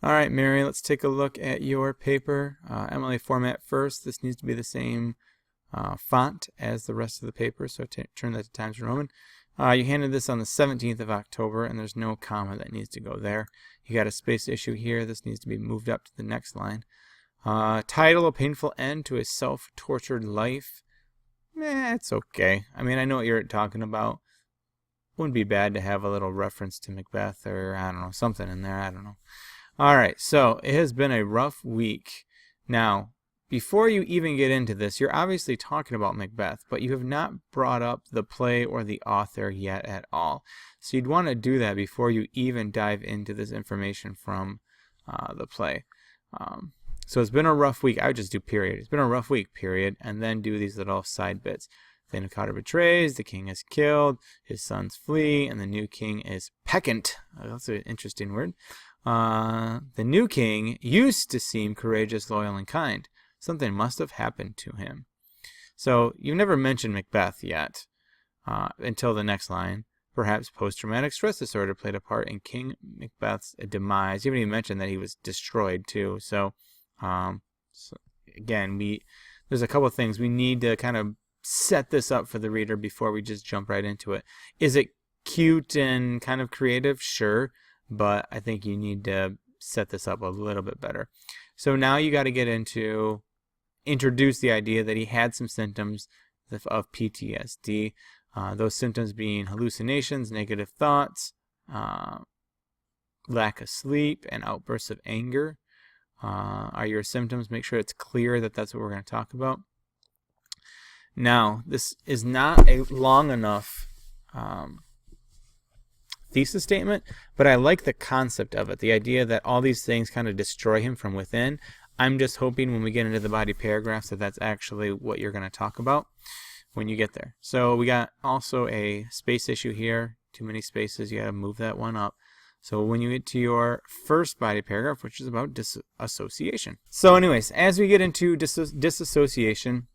All right, Mary, let's take a look at your paper. MLA format first. This needs to be the same font as the rest of the paper, so turn that to Times New Roman. You handed this on the 17th of October, and there's no comma that needs to go there. You got a space issue here. This needs to be moved up to the next line. Title, A Painful End to a Self-Tortured Life. It's okay. I mean, I know what you're talking about. Wouldn't be bad to have a little reference to Macbeth or, I don't know, something in there. I don't know. All right, so it has been a rough week. Now, before you even get into this, you're obviously talking about Macbeth, but you have not brought up the play or the author yet at all. So you'd want to do that before you even dive into this information from the play. So it's been a rough week. I would just do period. It's been a rough week, period, and then do these little side bits. Thane Cotter betrays, the king is killed, his sons flee, and the new king is peccant. That's an interesting word. The new king used to seem courageous, loyal, and kind. Something must have happened to him. So you've never mentioned Macbeth yet until the next line. Perhaps post-traumatic stress disorder played a part in King Macbeth's demise. You haven't even mentioned that he was destroyed too. So again, there's a couple of things we need to kind of set this up for the reader before we just jump right into it. Is it cute and kind of creative? Sure. But I think you need to set this up a little bit better. So now you got to get into introduce the idea that he had some symptoms of PTSD. Those symptoms being hallucinations, negative thoughts, lack of sleep, and outbursts of anger are your symptoms. Make sure it's clear that that's what we're going to talk about. Now, this is not a long enough thesis statement, but I like the concept of it, the idea that all these things kind of destroy him from within. I'm just hoping when we get into the body paragraphs that that's actually what you're going to talk about when you get there. So we got also a space issue here, too many spaces, you got to move that one up. So when you get to your first body paragraph, which is about disassociation. So anyways, as we get into disassociation,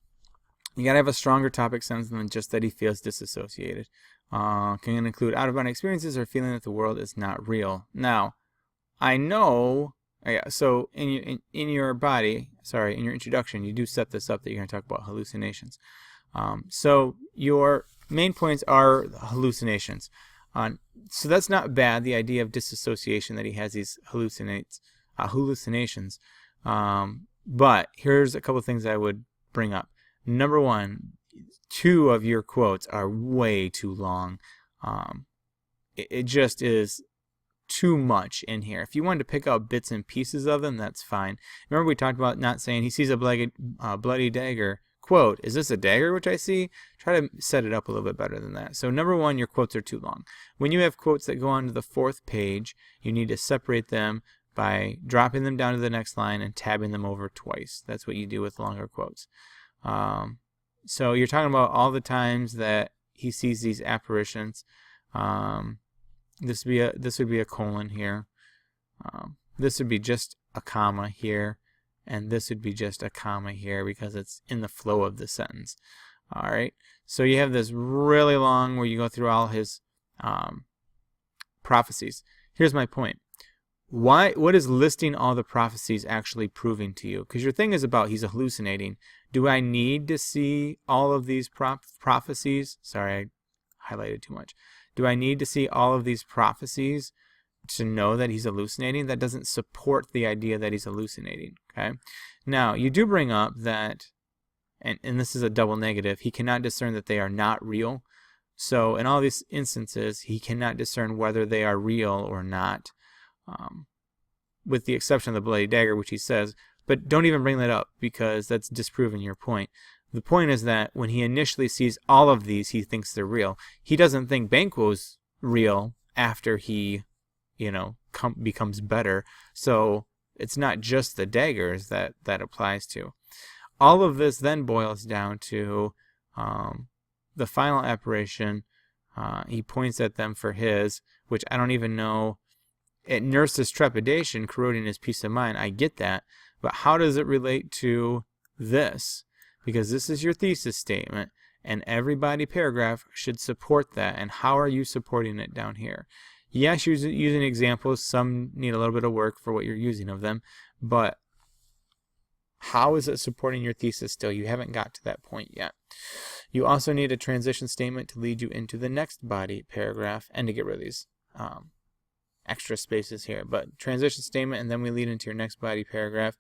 you got to have a stronger topic sentence than just that he feels disassociated. Can include out-of-body experiences or feeling that the world is not real. Now, I know, so in your introduction, you do set this up that you're going to talk about hallucinations. So your main points are hallucinations. So that's not bad, the idea of disassociation, that he has these hallucinations. But here's a couple of things I would bring up. Number one, 2 of your quotes are way too long. It just is too much in here. If you wanted to pick out bits and pieces of them, that's fine. Remember we talked about not saying he sees a bloody dagger. Quote, is this a dagger which I see? Try to set it up a little bit better than that. So number 1, your quotes are too long. When you have quotes that go on to the 4th page, you need to separate them by dropping them down to the next line and tabbing them over twice. That's what you do with longer quotes. So you're talking about all the times that he sees these apparitions. This would be a colon here. This would be just a comma here, and this would be just a comma here because it's in the flow of the sentence. All right. So you have this really long where you go through all his prophecies. Here's my point. What is listing all the prophecies actually proving to you? Because your thing is about he's hallucinating. Do I need to see all of these prophecies? Sorry, I highlighted too much. Do I need to see all of these prophecies to know that he's hallucinating? That doesn't support the idea that he's hallucinating. Okay. Now, you do bring up that, and this is a double negative, he cannot discern that they are not real. So in all these instances, he cannot discern whether they are real or not. With the exception of the bloody dagger, which he says, but don't even bring that up because that's disproving your point. The point is that when he initially sees all of these, he thinks they're real. He doesn't think Banquo's real after he, becomes better. So it's not just the daggers that applies to. All of this then boils down to the final apparition. He points at them for his, which I don't even know. It nurses trepidation, corroding his peace of mind. I get that. But how does it relate to this? Because this is your thesis statement, and every body paragraph should support that. And how are you supporting it down here? Yes, you're using examples. Some need a little bit of work for what you're using of them, but how is it supporting your thesis still? You haven't got to that point yet. You also need a transition statement to lead you into the next body paragraph and to get rid of these extra spaces here. But transition statement, and then we lead into your next body paragraph.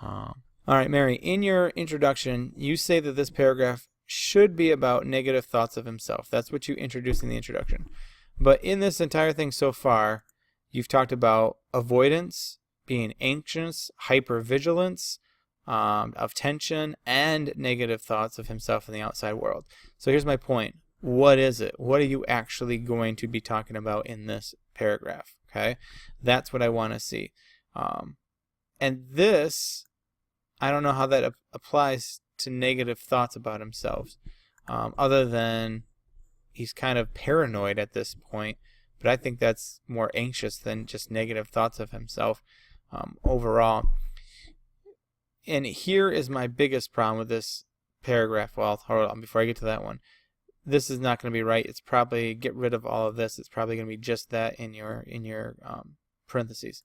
All right, Mary, in your introduction, you say that this paragraph should be about negative thoughts of himself. That's what you introduce in the introduction. But in this entire thing so far, you've talked about avoidance, being anxious, hypervigilance, of tension, and negative thoughts of himself in the outside world. So here's my point. What is it? What are you actually going to be talking about in this paragraph? Okay, that's what I want to see. And this, I don't know how that applies to negative thoughts about himself, other than he's kind of paranoid at this point, but I think that's more anxious than just negative thoughts of himself overall. And here is my biggest problem with this paragraph. Well, hold on, before I get to that one. This is not going to be right. It's probably, get rid of all of this. It's probably going to be just that in your parentheses.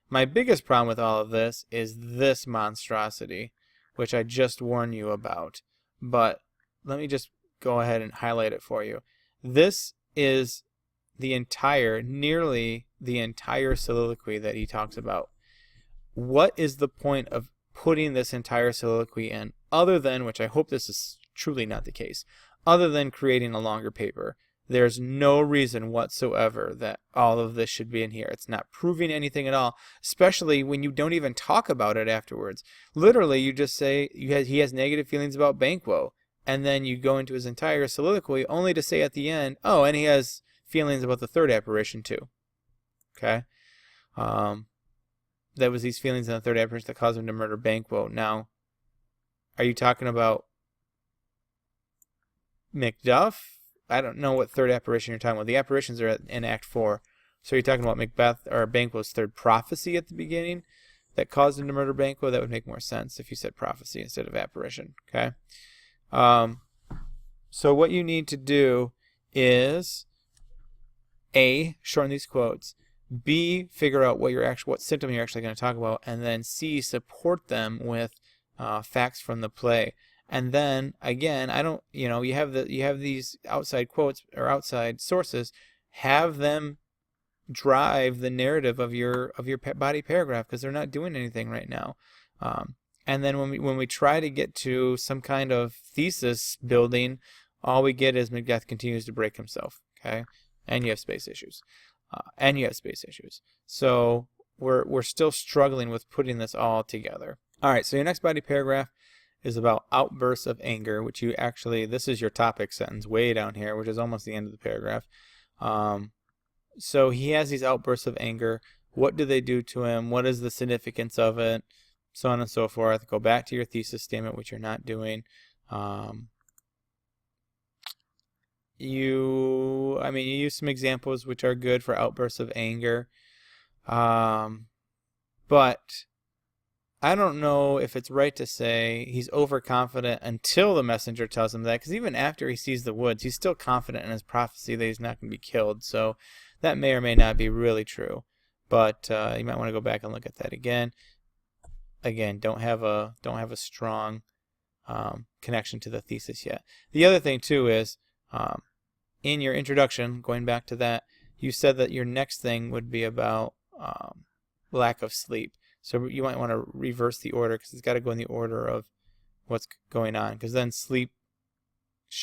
My biggest problem with all of this is this monstrosity, which I just warned you about. But let me just go ahead and highlight it for you. This is the entire, nearly the entire soliloquy that he talks about. What is the point of putting this entire soliloquy in, other than, which I hope this is truly not the case, other than creating a longer paper? There's no reason whatsoever that all of this should be in here. It's not proving anything at all, especially when you don't even talk about it afterwards. Literally, you just say he has negative feelings about Banquo, and then you go into his entire soliloquy only to say at the end, oh, and he has feelings about the third apparition too. Okay? That was these feelings in the third apparition that caused him to murder Banquo. Now, are you talking about Macduff? I don't know what third apparition you're talking about. The apparitions are in Act 4. So you're talking about Macbeth or Banquo's third prophecy at the beginning that caused him to murder Banquo? That would make more sense if you said prophecy instead of apparition. Okay? So what you need to do is A, shorten these quotes. B, figure out what symptom you're actually going to talk about, and then C, support them with facts from the play. And then again, you have these outside quotes or outside sources. Have them drive the narrative of your body paragraph, because they're not doing anything right now. And then when we try to get to some kind of thesis building, all we get is Macbeth continues to break himself. Okay, and you have space issues. So we're still struggling with putting this all together. All right, so your next body paragraph is about outbursts of anger, which this is your topic sentence way down here, which is almost the end of the paragraph. So he has these outbursts of anger. What do they do to him? What is the significance of it? So on and so forth. Go back to your thesis statement, which you're not doing. You use some examples which are good for outbursts of anger. But I don't know if it's right to say he's overconfident until the messenger tells him that, because even after he sees the woods, he's still confident in his prophecy that he's not going to be killed. So that may or may not be really true. But you might want to go back and look at that again. Again, don't have a strong connection to the thesis yet. The other thing too is, in your introduction, going back to that, you said that your next thing would be about lack of sleep. So you might want to reverse the order, because it's got to go in the order of what's going on, because then sleep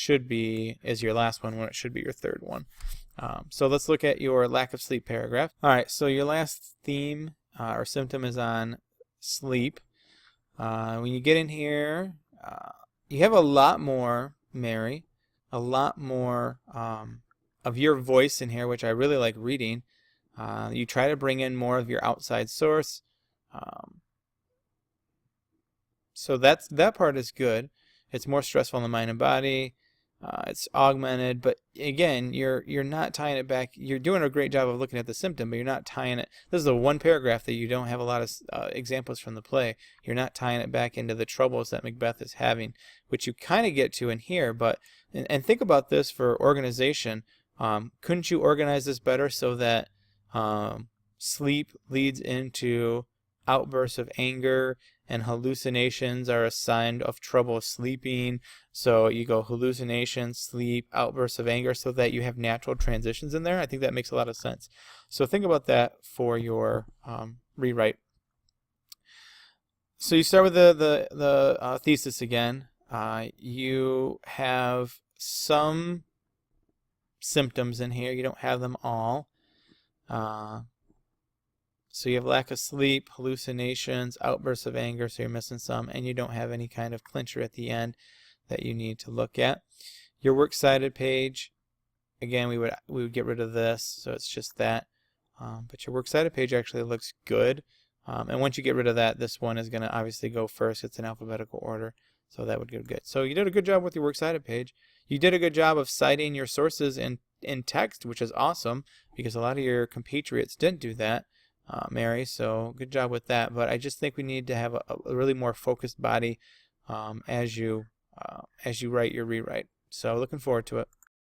is your last one when it should be your third one. So let's look at your lack of sleep paragraph. All right, so your last theme or symptom is on sleep. When you get in here, you have a lot more, Mary, a lot more of your voice in here, which I really like reading. You try to bring in more of your outside source. So that part is good. It's more stressful on the mind and body. It's augmented, but again, you're not tying it back. You're doing a great job of looking at the symptom, but you're not tying it. This is the one paragraph that you don't have a lot of examples from the play. You're not tying it back into the troubles that Macbeth is having, which you kind of get to in here. But and think about this for organization. Couldn't you organize this better so that Sleep leads into outbursts of anger, and hallucinations are a sign of trouble sleeping. So you go hallucination, sleep, outbursts of anger, so that you have natural transitions in there. I think that makes a lot of sense. So think about that for your rewrite. So you start with the thesis again. You have some symptoms in here. You don't have them all. So you have lack of sleep, hallucinations, outbursts of anger, so you're missing some, and you don't have any kind of clincher at the end that you need to look at. Your works cited page, again, we would get rid of this, so it's just that. But your works cited page actually looks good. And once you get rid of that, this one is going to obviously go first. It's in alphabetical order, so that would go good. So you did a good job with your works cited page. You did a good job of citing your sources in text, which is awesome, because a lot of your compatriots didn't do that. Mary, so good job with that. But I just think we need to have a really more focused body as you write your rewrite. So looking forward to it.